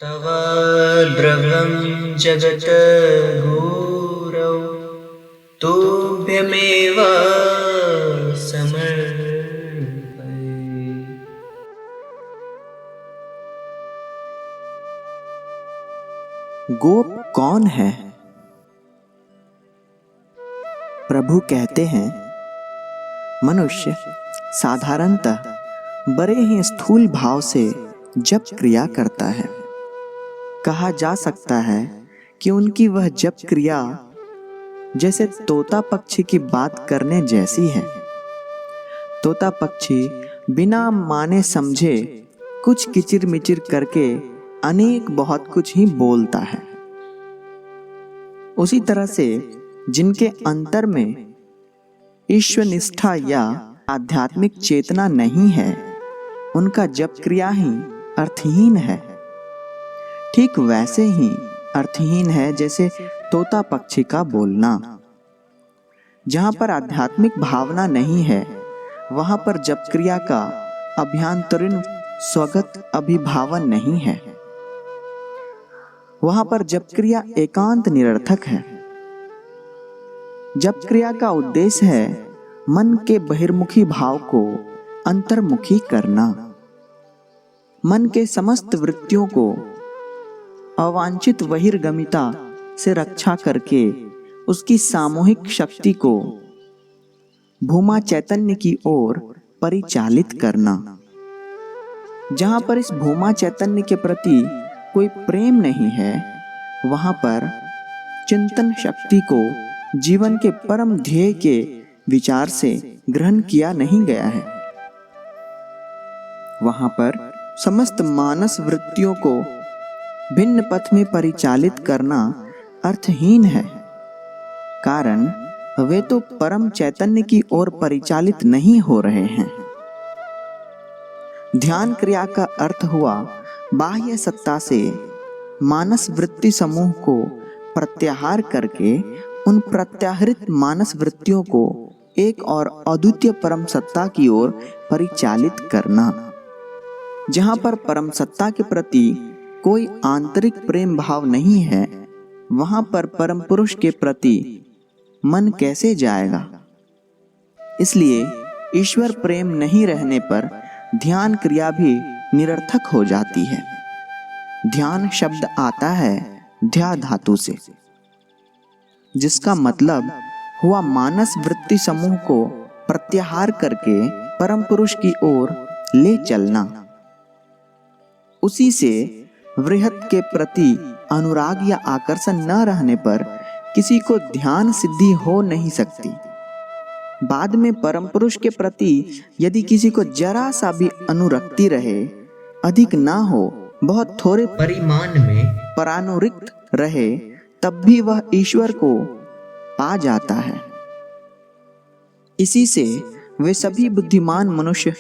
तव द्रवं जगत् गुरौ तुभ्यमेव समर्पये। गोप कौन है? प्रभु कहते हैं, मनुष्य साधारणतः बड़े ही स्थूल भाव से जप क्रिया करता है। कहा जा सकता है कि उनकी वह जप क्रिया जैसे तोता पक्षी की बात करने जैसी है। तोता पक्षी बिना माने समझे कुछ किचिर मिचिर करके अनेक बहुत कुछ ही बोलता है। उसी तरह से जिनके अंतर में ईश्वर निष्ठा या आध्यात्मिक चेतना नहीं है, उनका जप क्रिया ही अर्थहीन है। ठीक वैसे ही अर्थहीन है जैसे तोता पक्षी का बोलना। जहां पर आध्यात्मिक भावना नहीं है, वहां पर जप क्रिया का अभ्यंतरीण स्वगत अभिभावन नहीं है। वहां पर जप क्रिया एकांत निरर्थक है। जप क्रिया का उद्देश्य है मन के बहिर्मुखी भाव को अंतर्मुखी करना, मन के समस्त वृत्तियों को अवांछित बहिर्गमिता से रक्षा करके उसकी सामूहिक शक्ति को भूमा चैतन्य की ओर परिचालित करना। जहां पर इस भूमा चैतन्य के प्रति कोई प्रेम नहीं है, वहां पर चिंतन शक्ति को जीवन के परम ध्येय के विचार से ग्रहण किया नहीं गया है। वहां पर समस्त मानस वृत्तियों को भिन्न पथ में परिचालित करना अर्थहीन है, कारण वे तो परम चैतन्य की ओर परिचालित नहीं हो रहे हैं। ध्यान क्रिया का अर्थ हुआ बाह्य सत्ता से मानस वृत्ति समूह को प्रत्याहार करके उन प्रत्याहृत मानस वृत्तियों को एक और अद्वितीय परम सत्ता की ओर परिचालित करना। जहां पर परम सत्ता के प्रति कोई आंतरिक प्रेम भाव नहीं है, वहां पर परम पुरुष के प्रति मन कैसे जाएगा? इसलिए ईश्वर प्रेम नहीं रहने पर ध्यान क्रिया भी निरर्थक हो जाती है। ध्यान शब्द आता है ध्या धातु से, जिसका मतलब हुआ मानस वृत्ति समूह को प्रत्याहार करके परम पुरुष की ओर ले चलना। उसी से वृहत के प्रति अनुराग या आकर्षण न रहने पर किसी को ध्यान सिद्धि हो नहीं सकती। बाद में परम पुरुष के प्रति यदि किसी को जरा सा भी अनुरक्ति रहे, अधिक ना हो, बहुत थोड़े परिमाण में परानुरिक्त रहे, तब भी वह ईश्वर को पा जाता है। इसी से वे सभी बुद्धिमान मनुष्य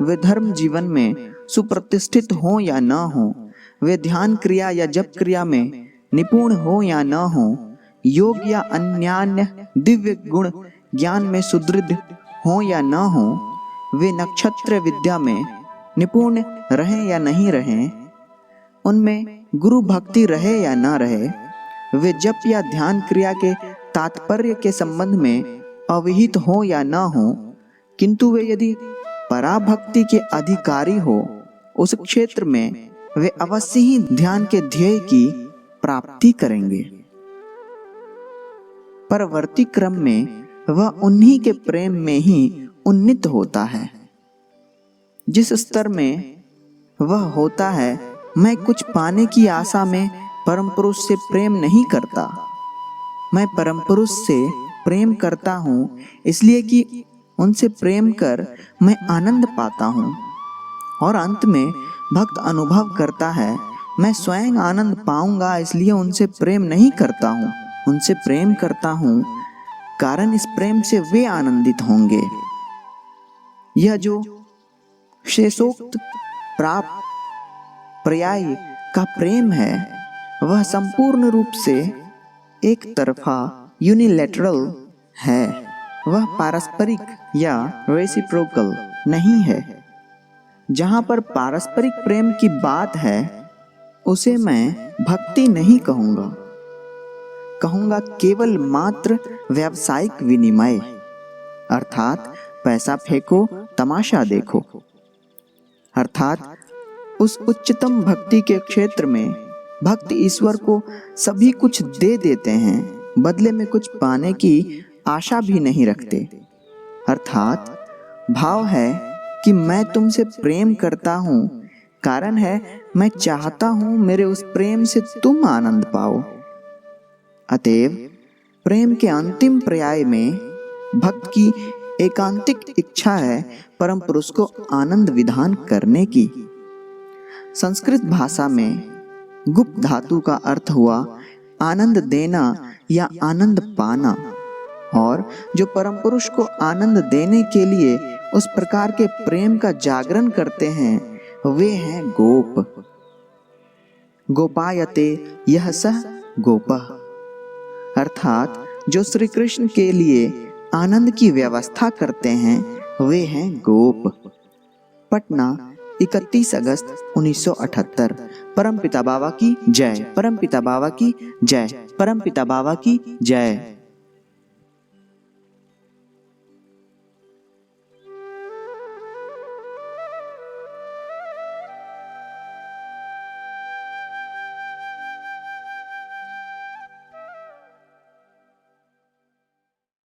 वे धर्म जीवन में सुप्रतिष्ठित हो या न हो, वे ध्यान क्रिया या जप क्रिया में निपुण हो या न हो, योग या अन्यान्य दिव्य गुण ज्ञान में सुदृढ़ हो या न हो, वे नक्षत्र विद्या में निपुण रहें या नहीं रहें, उनमें गुरु भक्ति रहे या न रहे, वे जप या ध्यान क्रिया के तात्पर्य के संबंध में अविहित हो या न हो, किंतु वे यदि पराभक्ति के अधिकारी हो, उस क्षेत्र में वे अवश्य ही ध्यान के ध्येय की प्राप्ति करेंगे। परवर्ती क्रम में वह उन्हीं के प्रेम में ही उन्नीत होता है। जिस स्तर में वह होता है, मैं कुछ पाने की आशा में परम पुरुष से प्रेम नहीं करता, मैं परम पुरुष से प्रेम करता हूँ इसलिए कि उनसे प्रेम कर मैं आनंद पाता हूँ। और अंत में भक्त अनुभव करता है, मैं स्वयं आनंद पाऊंगा इसलिए उनसे प्रेम नहीं करता हूँ, उनसे प्रेम करता हूँ कारण इस प्रेम से वे आनंदित होंगे। यह जो शेषोक्त प्राप्त पर्याय का प्रेम है, वह संपूर्ण रूप से एक तरफा यूनिलैटरल है, वह पारस्परिक या रेसिप्रोकल नहीं है। जहां पर पारस्परिक प्रेम की बात है, उसे मैं भक्ति नहीं कहूँगा, कहूँगा केवल मात्र व्यावसायिक विनिमय, अर्थात पैसा फेंको तमाशा देखो। अर्थात उस उच्चतम भक्ति के क्षेत्र में भक्त ईश्वर को सभी कुछ दे देते हैं, बदले में कुछ पाने की आशा भी नहीं रखते। अर्थात भाव है कि मैं तुमसे प्रेम करता हूँ, कारण है मैं चाहता हूँ मेरे उस प्रेम से तुम आनंद पाओ। अतएव प्रेम के अंतिम पर्याय में भक्त की एकांतिक इच्छा है परम पुरुष को आनंद विधान करने की। संस्कृत भाषा में गुप्त धातु का अर्थ हुआ आनंद देना या आनंद पाना, और जो परम पुरुष को आनंद देने के लिए उस प्रकार के प्रेम का जागरण करते हैं वे हैं गोप। गोपायते यह सह गोपः, अर्थात जो श्री कृष्ण के लिए आनंद की व्यवस्था करते हैं वे हैं गोप। पटना 31 अगस्त 1978। परमपिता बाबा की जय, परमपिता बाबा की जय, परमपिता बाबा की जय।